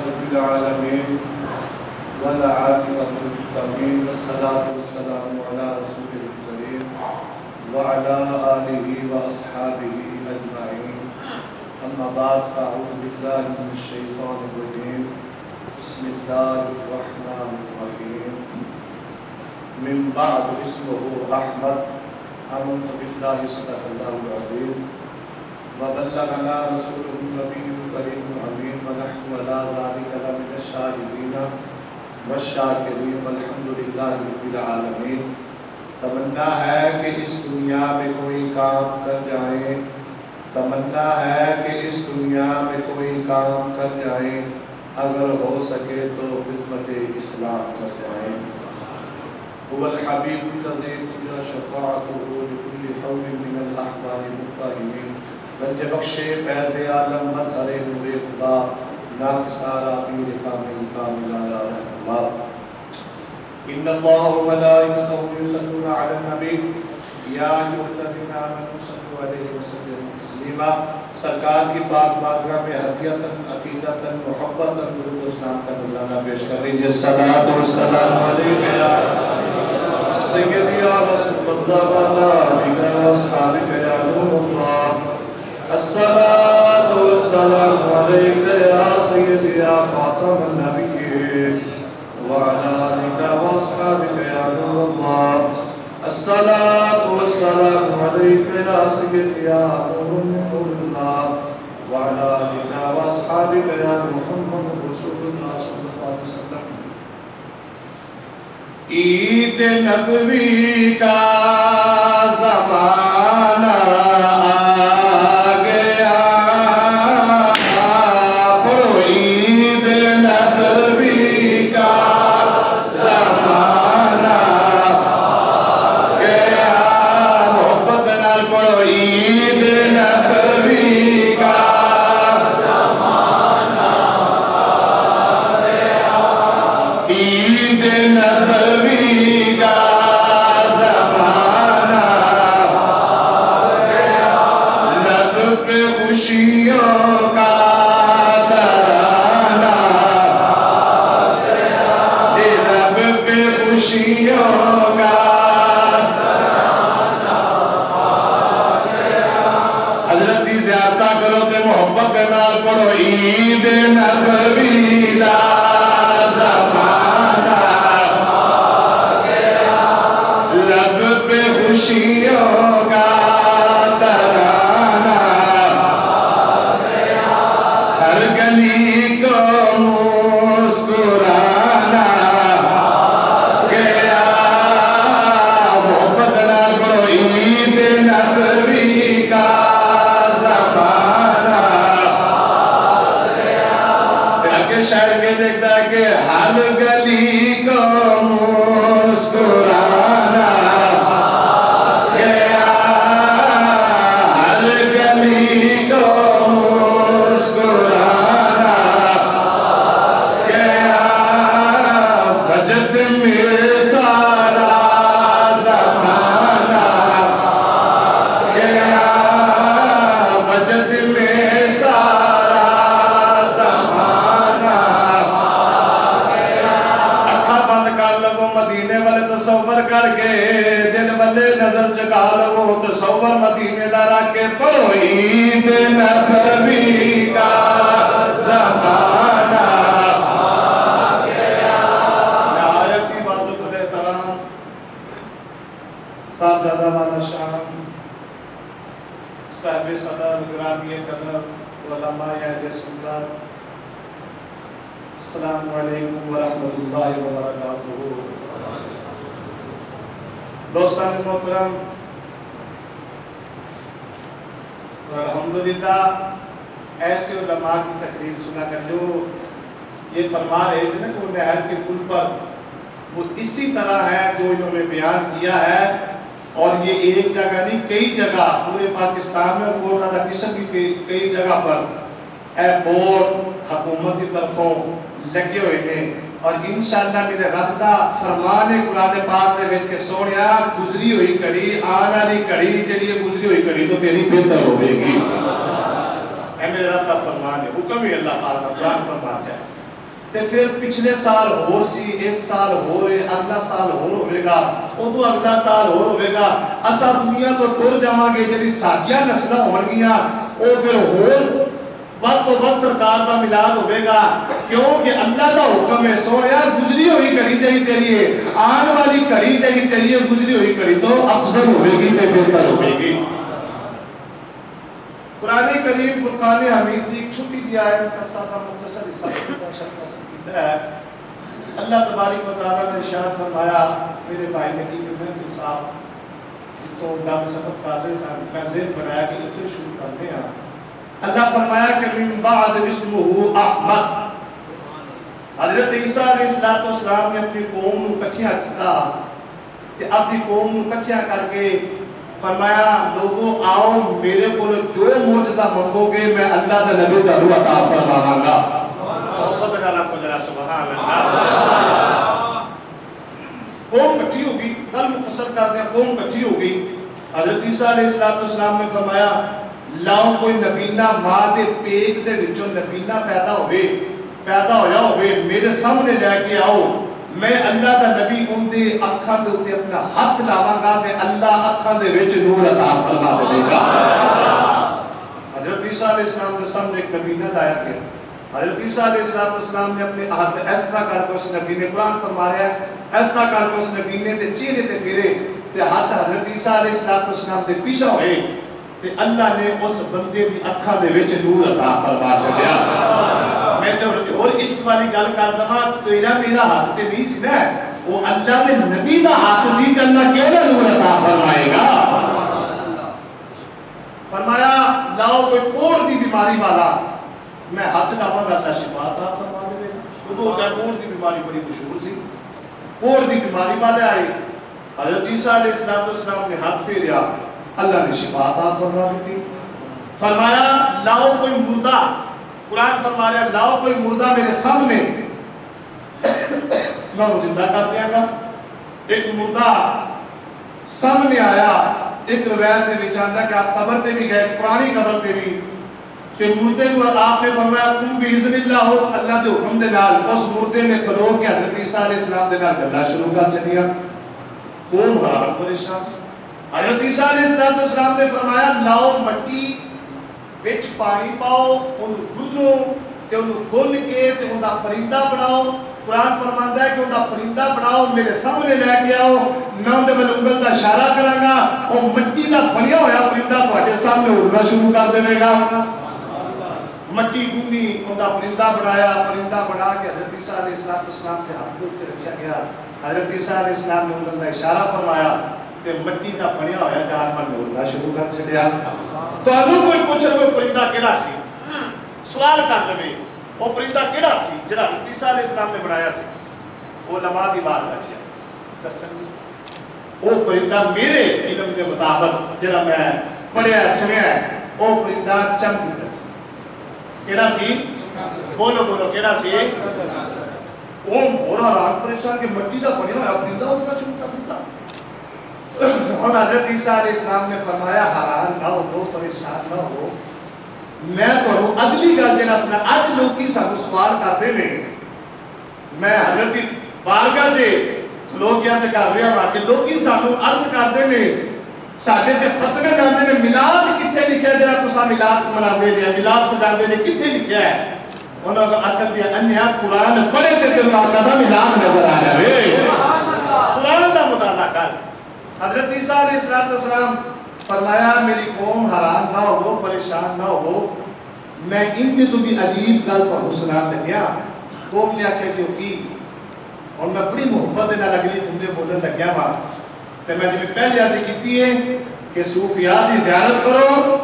رب العالمين والعاقبة للمتقين والصلاة والسلام على رسوله الكريم وعلى آله وأصحابه أجمعين. أما بعد فأعوذ بالله من الشيطان الرجيم. بسم الله الرحمن الرحيم. من بعد اسمه أحمد. آمنت بالله صدق الله العظيم وبلغنا رسوله النبي الكريم العظيم ونحن على ذلك لمن الشاهدين والشاکرین والحمد للہ رب العالمین. تمنا ہے کہ اس دنیا میں کوئی کام کر جائیں، تمنا ہے کہ اس دنیا میں کوئی کام کر جائیں، اگر ہو سکے تو خدمت اسلام کر جائیں. هو الحبیب الذی ترجى شفاعته لكل حول من الاحوال المتهمین. رنج بخش فیض عالم مظہر نور خدا ناقصارا پیر کامل کامل علی رحمہ. ان اللہ وملائکتہ یصلون علی النبی یا ایھا الذین آمنوا صلوا علیہ وسلموا تسلیما. سرکار کی پاک بارگاہ میں ہدیۃً عقیدۃً محبتاً درود و سلام کا نذرانہ پیش کر لیجیے. صلاۃ و سلام علیک یا سیدی یا رسول اللہ وعلی آلہ واصحابہ یا نور اللہ. الصلاة والسلام عليك يا سيدي يا خاتم النبيين وعلى آلك وأصحابك يا نور الله. الصلاة والسلام عليك يا سيدي يا نور الله وعلى آلك وأصحابك يا محمد رسول الله صلى الله عليه وسلم. عید نبوی کا زمانہ صاحب صدر گرامی قدر علماء اہل سنت، السلام علیکم ورحمۃ اللہ وبرکاتہ. دوستان محترم، الحمدللہ ایسے علماء کی تقریر سنا کر جو یہ فرما رہے تھے نا کہ وہ نہر کے پل پر وہ اسی طرح ہے جو انہوں نے بیان کیا ہے، اور یہ ایک جگہ نہیں کئی جگہ پورے پاکستان میں بورڈ کا قسم کی کئی جگہ پر اے بورڈ حکومت کی طرفوں لگے ہوئے ہیں، اور انشاءاللہ میرے رب دا فرمان ہے قرآن پاک دے وچ کہ سونیا گزری ہوئی کڑی آن والی کڑی جڑی گزری ہوئی کڑی تو تیری بہتر ہوے گی، اے میرے رب دا فرمان ہے، حکم ہی اللہ پاک دا قرآن فرمان ہے۔ تے پھر پچھلے سال ہور سی، اس سال ہو رہے، اگلا سال ہور ہوئے گا، ادو اگلا سال ہور ہوئے گا، اسا دنیا تو ٹر جاواں گے، جڑی ساڈیاں نسلاں ہون گیاں او پھر ہور وقت تو وقت سرکار کا ملاد ہوئے گا، کیونکہ اللہ کا حکم ہے سونیا گزری ہوئی کڑی جڑی تیری ہے، آن والی کڑی جڑی تیری ہے، گزری ہوئی کڑی تو افضل ہوئے گی تے بہتر ہوئے گی۔ قرآن کریم فرقان حمید دی ایک چھوٹی سی آیت کا سادہ مختصر حصہ ہے۔ اللہ تبارک و تعالیٰ نے ارشاد فرمایا، میرے بھائی نبی کے محفل صاحب تو دم ختم کر رہے سن، میں ذہن بنایا کہ اتنے شروع کرنے ہیں۔ اللہ فرمایا کہ من بعد اسمہ احمد، حضرت عیسیٰ علیہ السلام نے اپنی قوم کو کٹھیاں کیا کہ اپنی قوم کو کٹھیاں کر کے فرمایا لوگوں آؤ میرے کو جو معجزہ منگو گے میں اللہ کا نبی کا روح عطا فرماواں گا۔ سبحان اللہ۔ قوم کٹھی ہو گئی، گل مختصر کر دیں، قوم کٹھی ہو گئی۔ حضرت عیسیٰ علیہ السلام نے فرمایا لاؤ کوئی نبینہ ماں دے پیٹ دے وچوں نبینہ پیدا ہویا ہوئے میرے سامنے لے کے آؤ، میں اللہ دا نبی ان دے اکھاں دے اوتے اپنا ہاتھ لاواں گا تے اللہ اکھاں دے وچ نور عطا فرما دے گا۔ حضرت عیسیٰ علیہ السلام کے سامنے ایک نبینہ لایا گیا، حضرت عیسیٰ علیہ السلام نے اپنے ہاتھ اس طرح کر کے اس نبی نے قرآن فرما رہا ہے اس طرح کر کے اس نبی نے تے چہرے تے پھیرے تے ہاتھ حضرت عیسیٰ علیہ السلام دے پیچھے ہوئے تے اللہ نے اس بندے دی اکھاں دے وچ نور عطا فرما چھڈیا۔ میں تو اور عشق والی گل کر دواں تیرا میرا ہاتھ تے نہیں سی نا، وہ اللہ دے نبی دا ہاتھ سی تے اللہ کیڑا نور عطا فرمائے گا۔ فرمایا لاؤ کوئی کوڑ دی بیماری والا، میں ہاتھ لاواں گا اللہ شفا عطا فرما دے گا۔ وہ کوڑ دی بیماری بڑی مشہور سی، کوڑ دی بیماری والے آئے، حضرت عیسیٰ علیہ السلام نے ہاتھ پھیریا، اللہ نے شفا عطا فرما دی۔ فرمایا لاؤ کوئی مردہ، قرآن فرما رہا ہے لاؤ کوئی مردہ میرے سامنے، میں وہ زندہ کر دیا گا۔ ایک مردہ سامنے آیا، ایک روایت میں بچاندہ کہ آپ قبر تے بھی گئے، پرانی قبر تے بھی، کہ مردے کو آپ نے فرمایا تم بھی اذن اللہ ہو، اللہ کے حکم دے نال اس مردے نے کھلو کے حضرت عیسیٰ علیہ السلام دے نال گلا شروع کر چلیا۔ قوم حرارت پریشان، حضرت عیسیٰ علیہ السلام نے فرمایا لاؤ مٹی وچ پانی پاؤ، ان گنو تے ان گن کے تے ان دا پرندہ بناؤ۔ قرآن فرماندا ہے کہ ان دا پرندہ بناؤ میرے سامنے لے کے آؤ، میں ان دے انگل دا اشارہ کراں گا، او مٹی دا بنیا ہویا پرندہ تواڈے سامنے اڑنا شروع کر دے گا۔ مٹی گنی ان دا پرندہ بنایا، پرندہ بنا کے حضرت عیسیٰ علیہ السلام کے ہاتھ میں رکھا گیا۔ حضرت عیسیٰ علیہ السلام نے انگل دا اشارہ فرمایا تے مٹی دا بنیا ہویا جانور اڑنا شروع کر چھڈیا۔ تانوں کوئی پوچھ کوئی پرندہ کیڑا سی، سوال کر لے وہ پرندہ کیڑا سی جڑا حضرت عیسیٰ علیہ السلام نے بنایا سی، وہ علماء دی بات بچیا دسن وہ پرندہ میرے علم کے مطابق جڑا میں پڑھیا سنیا ہے وہ پرندہ چمگدڑ سی۔ کیڑا سی؟ بولو بولو کیڑا سی؟ وہ اور حیران پریشان کہ مٹی دا بنیا ہوا پرندہ اڑنا شروع کر دیتا۔ اور حضرت عیسیٰ علیہ السلام نے فرمایا حیران نہ ہو، پریشان نہ ہو، میں تو اگلی گل جڑا سنا اج لوکی سانو سوال کرتے ہیں، میں حضرت بارگاہ جے کھلو گیا کر رہا ہاں کہ لوکی سانو عرض کرتے ہیں ساڈے تے فتوے جاندے نے میلاد کتھے لکھیا جڑا تساں میلاد مناندے جے میلاد سجاندے جے کتھے لکھیا ہے؟ انہاں دا عقل دی انیا قرآن پڑھے تے تینوں آقا دا میلاد نظر آ جاوے، قرآن دا مطالعہ کر۔ حضرت عیسیٰ علیہ السلام فرمایا میری قوم حیران نہ ہو، پریشان نہ ہو، میں ان کے تو بھی عجیب گل پر سنا لگیا۔ قوم نے آخیا کہ کی اور میں بڑی محبت نہ لگلی تم نے بولنے لگیا وا تے میں جی پہلے عرض کیتی ہے کہ صوفیاء دی زیارت کرو،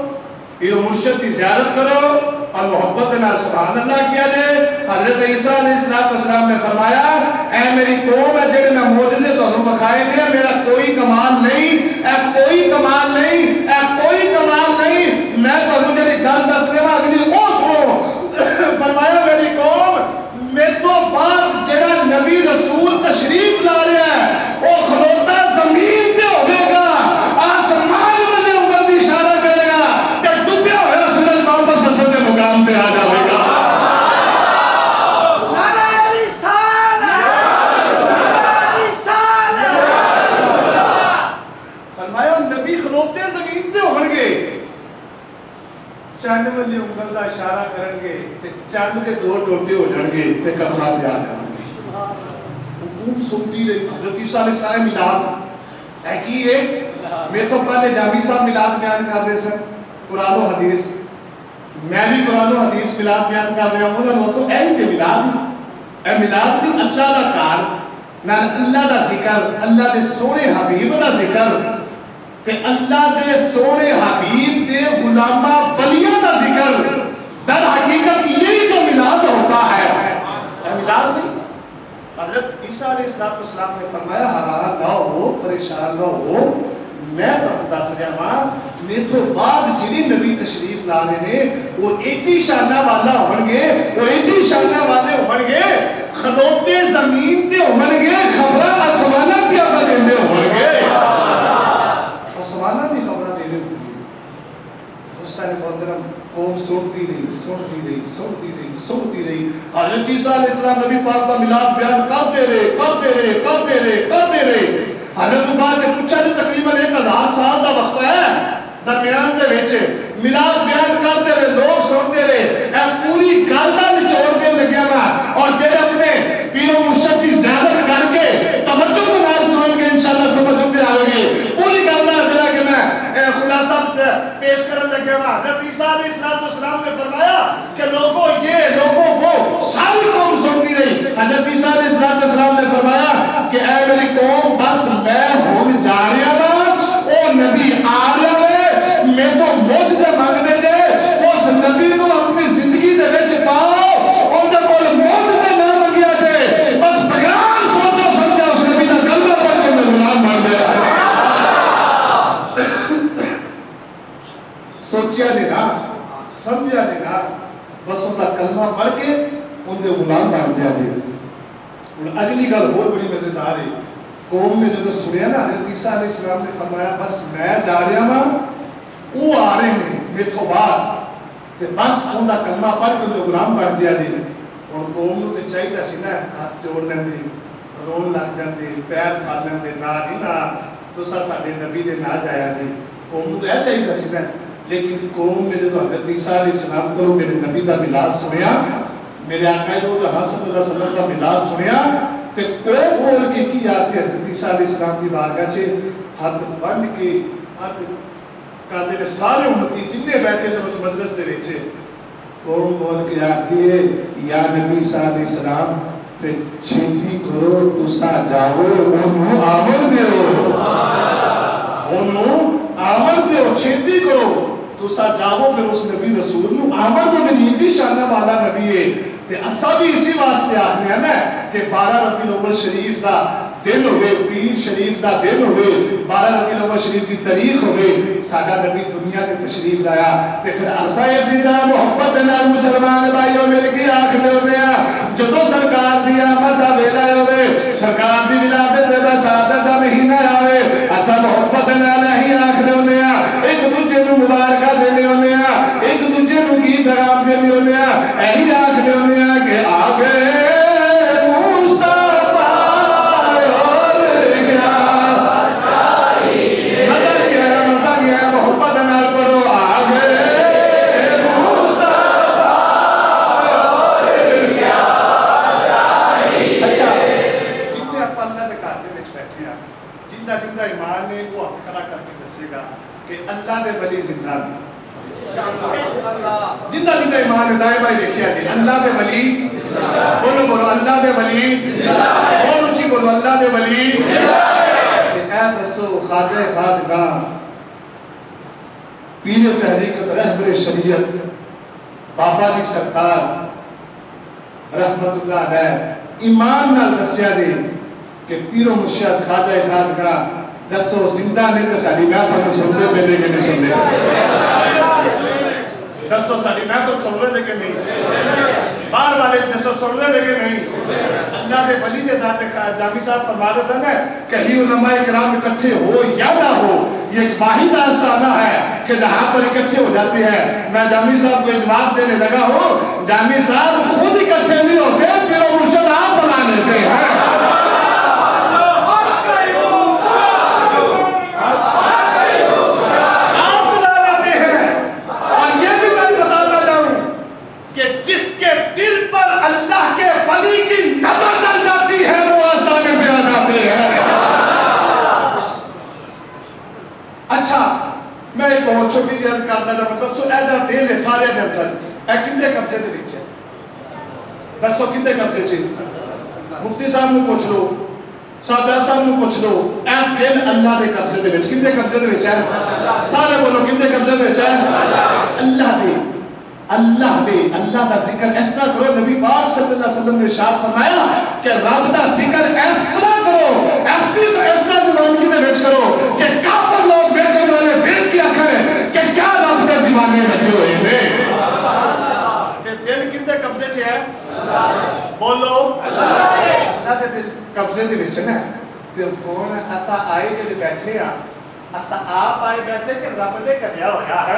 پیر مرشد دی زیارت کرو، اور محبت نہ سبحان اللہ کیا جائے. حضرت عیسیٰ علیہ السلام نے فرمایا اے میری قوم ہے جڑے میں معجزے تانوں بخائے نے میرا کوئی کمال نہیں اے کوئی کمال نہیں اے کوئی کمال نہیں میں تانوں جڑی گل دسنے وا اگلی او سنو. فرمایا میری قوم میرے تو بعد جڑا نبی رسول تشریف لا رہا ہے وہ کھلوتا زمین پہ ہوے گا آسمان والے اوپر بھی اشارہ کرے گا کہ ڈوبیا ہوا سورج واپس اصل کے مقام پہ آ جائے گا. فرمایا نبی کھلوتے زمین پہ ہون گے چند والی انگل کا اشارہ کرن گے تے چند کے دو ٹوٹے ہو جان گے تے قبراں پہ آ جان گے. حکوم سنتی رہی. حضرت عیسیٰ علیہ السلام میلاد ہے کی ہے میں تو پہلے جامی صاحب میلاد بیان کر رہے سن قرآن و حدیث میں بھی قرآن و حدیث میلاد بیان کر رہا ہوں. انہوں نے تو اے تے میلاد اے میلاد بھی اللہ دا کار نہ اللہ دا ذکر اللہ دے سونے حبیب دا ذکر کہ اللہ دے سونے حبیب دے غلامہ ولیہ دا ذکر در حقیقت یہی تو میلاد ہوتا ہے. میلاد نہیں. حضرت عیسیٰ علیہ السلام نے فرمایا حیران نہ ہو پریشان نہ ہو میں تو دس رہا ہاں میرے تو بعد جنہیں نبی تشریف لا رہے نے وہ ایڈی شانہ والا ہون گے وہ ایڈی شانہ والے ہون گے کھلوتے زمین تے ہون گے خبرہ آسمانہ تے ابا دیندے ہون گے آسمانہ بھی خبرہ دینے ہوں گے. سوچتا ہے محترم قوم سنتی رہی. حضرت عیسیٰ علیہ السلام نبی پاک کا میلاد بیان کرتے رہے. حضرت عباس سے پوچھا جو تقریباً 1000 سال کا وقفہ ہے درمیان دے وچ میلاد بیان کرتے رہے لوگ سنتے رہے. اے پوری گل دا نچوڑ کے لگیا وا اور جڑے اپنے پیر و مرشد کی زیارت کر کے توجہ کے نال سن کے انشاءاللہ سمجھ ہوتے آئے گے. پوری گل دا جڑا کہ میں خلاصہ پیش کرنے لگے وا. حضرت عیسیٰ علیہ السلام نے فرمایا کہ لوگوں وہ ساری قوم سنتی رہی. حضرت عیسیٰ علیہ السلام نے فرمایا کہ اے میری قوم بس میں ہون جا رہا ہوں او نبی آ رہا ہے میں تو معجزے مانگتے دے اس نبی کو اپنی زندگی دے وچ پاؤ ان دے کول معجزے نہ منگیا تے بس بغیر سوچو سمجھا اس نبی دا کلمہ پڑھ کے میں غلام بن گیا. سوچیا نہیں نا سمجھا نہیں نا بس ان کا کلمہ پڑھ کے ان دے غلام بن گیا. اگلی گل اور بڑی مزیدار ہے. قوم نے جب سنیا نا حضرت عیسیٰ علیہ السلام نے فرمایا بس میں جا رہا ہوں وہ آ رہے ہیں میرے تو بعد تے بس ان کا کلمہ پڑھ کے ان دے غلام بن گیا دے. اور قوم نو تے چاہیے سی نا ہاتھ جوڑ لین دے رون لگ جاندے پیر پھاڑ لین دے نا نہیں نا تساں ساڈے نبی دے نہ جایا جی. قوم نو تے چاہیے سی نا لیکن قوم نے جب حضرت عیسیٰ علیہ السلام کو میرے نبی کا میلاد سنیا میرے آقا صلی اللہ علیہ وسلم کا میلاد سنیا کہ قوم بول کے کی آتے حضرت عیسیٰ علیہ السلام کی بارگاہ سے ہاتھ بن کے ہاتھ کہتے ہیں سارے امتی جنہیں بیٹھے سے اس مجلس دے وچے قوم بول کے آتی ہے یا نبی عیسیٰ علیہ السلام پھر چھیتی کرو تسا جاؤ انہوں آمر دیو آمر دیو چھیتی کرو تسا جاؤ پھر اس نبی رسول نو آمر دو میں نیتی شانہ والا نبی ہے تے اسا بھی اسی واسطے آخنے ہیں نا کہ 12 ربیع الاول شریف دا دن ہوئے پیر شریف دا دن ہوئے 12 ربیع الاول شریف دی تاریخ ہوئے ساڈا نبی دنیا تے تشریف لایا تے پھر عرصہ یزیدہ محبت نال مسلمان بھائیو مل کے آخنے ہونے ہیں جدو سرکار دی آمد دا ویلا ہوئے سرکار دی ولادت تے بسادت دا مہینہ آوے اسا محبت نال ہی آخنے ہونے ہیں ایک دوجے نو مبارکہ دینے ہونے ہیں ایک دوجے نو گیت پیغام دینے ہونے ہیں ایہی آخنے ہونے ہیں کہ آگے ایمان نے وہ کھڑا کر کے دسے گا کہ اللہ دے ولی زندہ بھی جندہ جندہ ایمان ہے دائیں بھائی دیکھیا جی اللہ دے ولی بولو بولو اللہ دے ولی بولو اچھی بولو اللہ دے ولی اے دسو خواجہ خواجگاہ پیر تحریک رہبر شریعت بابا جی سرکار رحمت اللہ علیہ ایمان نال دسیا دے کہ پیرو مرشد خواجہ خواجہ دسو زندہ نے تو ساری محفل میں سنتے پہلے کہ نہیں سنتے دسو ساری محفل سن رہے کہ نہیں بار والے دسو سن رہے کہ نہیں اللہ دے ولی دے داتے جامی صاحب فرما رہے سن ہے کہیں علماء اکرام اکٹھے ہو یا نہ ہو یہ ایک واحد آستانہ ہے کہ جہاں پر اکٹھے ہو جاتے ہیں میں جامی صاحب کو جواب دینے لگا ہوں جامی صاحب خود اکٹھے نہیں ہوتے پیرو مرشد آپ بنا لیتے ہیں جس کے دل پر اللہ کے ولی کی نظر ڈل جاتی ہے وہ آسانے پہ آ جاتے ہیں اچھا میں ایک بہت چھوٹی جی عرض کرتا جب دسو اے جا دل ہے سارے دے اندر اے کندے قبضے دے وچ ہے دسو کندے قبضے چ مفتی صاحب نو پوچھ لو صاحب صاحب نو پوچھ لو اے دل اللہ دے قبضے دے وچ کندے قبضے دے وچ ہے سارے بولو کندے قبضے دے وچ ہے اللہ دے اللہ دے اللہ دا ذکر اس طرح کرو نبی پاک صلی اللہ علیہ وسلم نے ارشاد فرمایا کہ رب دا ذکر اس طرح کرو اس طرح دیوانگی دے وچ کرو کہ کافر لوگ دیکھنے والے ویکھ کے آکھیں کہ کیا رب دے دیوانے لگے ہوئے ہیں تے دل کدے قبضے چ ہے بولو اللہ دے دل قبضے دے وچ ہے نا تے کون اسا آئے جے بیٹھے آ اسا آپ آئے بیٹھے کہ رب نے کریا ہویا ہے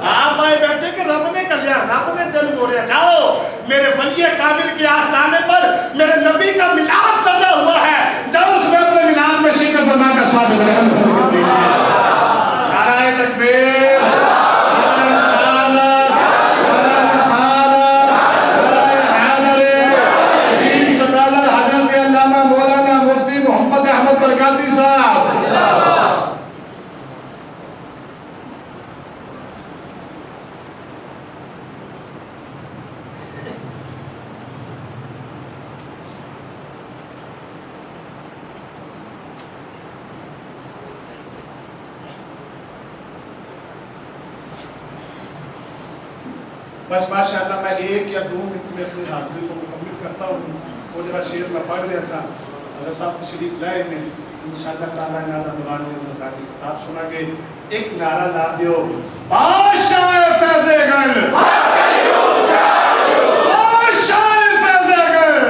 آپ آئے بیٹھے کہ رب نے کریا رب نے دل بولیا جاؤ میرے ولی کامل کے آستانے پر میرے نبی کا میلاد سجا ہوا ہے جاؤ اس میں اپنے میلاد میں شرکت فرما کر ثواب ابراہیم نعرہ تکبیر بس ماشاءاللہ میں ایک یا دو منٹ میں اپنی حاضری کو مکمل کرتا ہوں وہ جرا شیر میں پڑھ لیا سا اگر صاحب تشریف لائے میں انشاءاللہ تعالیٰ نعرہ دوران میں مطلقی کتاب سنا گے ایک نعرہ لا دیو بادشاہ فیض گل بادشاہ فیض گل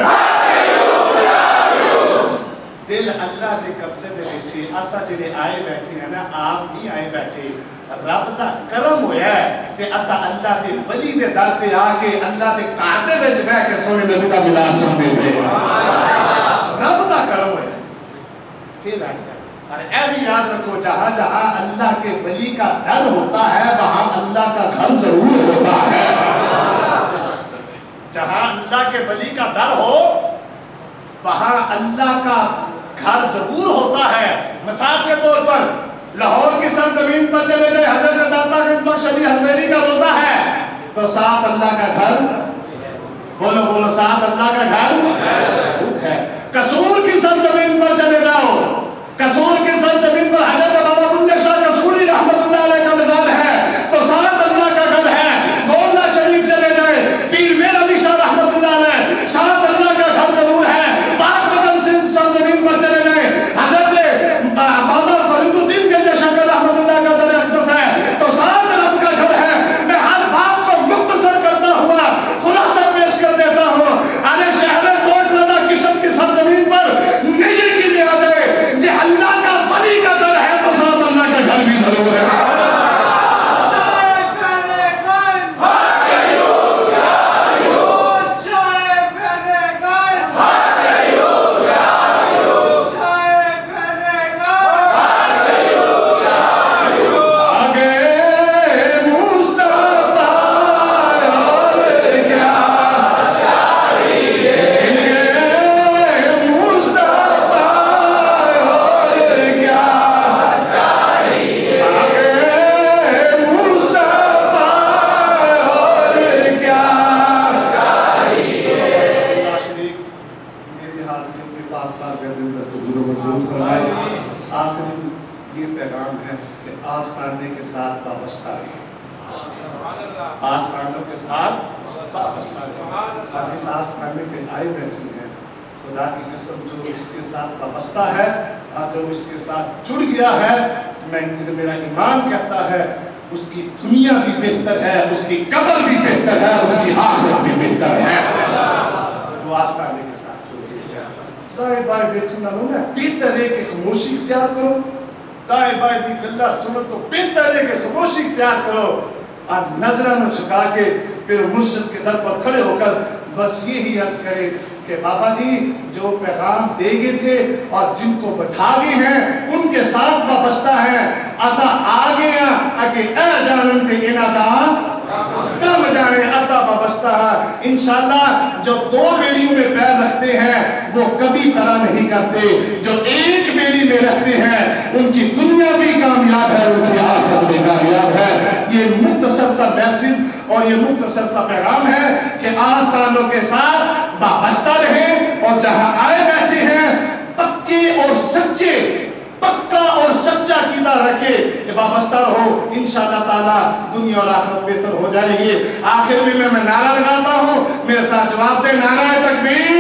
دل اللہ دے قبضے دے بیٹھے اسا جڑے آئے بیٹھے ہیں نا آپ بھی آئے بیٹھے رب دا کرم ہویا ہے کہ اسا اللہ دے ولی دے در تے آ کے اللہ دے کعبے وچ بیٹھ کے سونے نبی دا میلاد سنتے پے رب دا کرم ہویا ہے پھر اور اے بھی یاد رکھو جہاں جہاں اللہ کے ولی کا در ہوتا ہے وہاں اللہ کا گھر ضرور ہوتا ہے جہاں اللہ کے ولی کا در ہو وہاں اللہ کا گھر ضرور ہوتا ہے مثال کے طور پر لاہور کی سرزمین پر چلے گئے حضرت داتا گنج بخش علی ہزمیری کا روزہ ہے تو ساتھ اللہ کا گھر بولو بولو ساتھ اللہ کا گھر ہے قصور کی سرزمین پر چلے جاؤ قصور کی سرزمین پر حضرت بابا بندے شاہ قصوری رحمت اللہ علیہ کا مثال ہے تو ساتھ اللہ کا گھر ہے گولہ شریف چلے جائے پیر میر علی شاہ رحمت اللہ علیہ ساتھ اللہ کا گھر ضرور ہے پاک بدن سے سرزمین پر چلے جائے حضرت بابا فرید الدین کے شکر رحمت اللہ کا در اقدس ہے تو ساتھ رب کا گھر ہے میں ہر بات کو مختصر کرتا ہوا خلاصہ پیش کر دیتا ہوں ارے شہر کوٹ لدا کشن کی سرزمین پر نہیں کی لیا جائے جی اللہ کا ولی کا در ہے تو ساتھ اللہ کا گھر بھی ضرور ہے آستانوں کے ساتھ وابستہ رہے۔ اب اس آستانے پہ آئے بیٹھی ہیں، خدا کی قسم جو اس کے ساتھ وابستہ ہے اور جو اس کے ساتھ جڑ گیا ہے، میرا ایمان کہتا ہے اس کی دنیا بھی بہتر ہے، اس کی قبر بھی بہتر ہے، اس کی آخرت بھی بہتر ہے۔ وہ آستانے کے ساتھ جڑ گیا۔ دائیں بائیں بیٹھنا نہ ہونا، بہتر ہے کہ خاموشی اختیار کرو۔ دائیں بائیں دی گلہ سنو تو بہتر ہے کہ خاموشی اختیار کرو، اور نظروں جھکا کے پھر مرشد کے در پر کھڑے ہو کر بس یہی عرض کرے کہ بابا جی جو پیغام دے گئے تھے اور جن کو بٹھا گئے ہیں ان کے ساتھ وابستہ ہیں، اسا آگے ہیں اگے اے جانن تے انعدام کم جانے اسا وابستہ ہے۔ انشاءاللہ جو دو بیڑیوں میں پیر رکھتے ہیں وہ کبھی طرح نہیں کرتے، جو ایک بیڑی میں رکھتے ہیں ان کی دنیا بھی کامیاب ہے، ان کی آخرت بھی کامیاب ہے۔ یہ مختصر سا میسج اور یہ مختصر سا پیغام ہے کہ آستانوں کے ساتھ وابستہ رہیں، اور جہاں آئے بیٹھے ہیں پکے اور سچے، پکا اور سچا عقیدہ رکھے کہ وابستہ رہو، انشاءاللہ تعالی دنیا اور آخرت بہتر ہو جائے گی۔ آخر میں نعرہ لگاتا ہوں، میرے ساتھ جواب دے، نعرہ تکبیر۔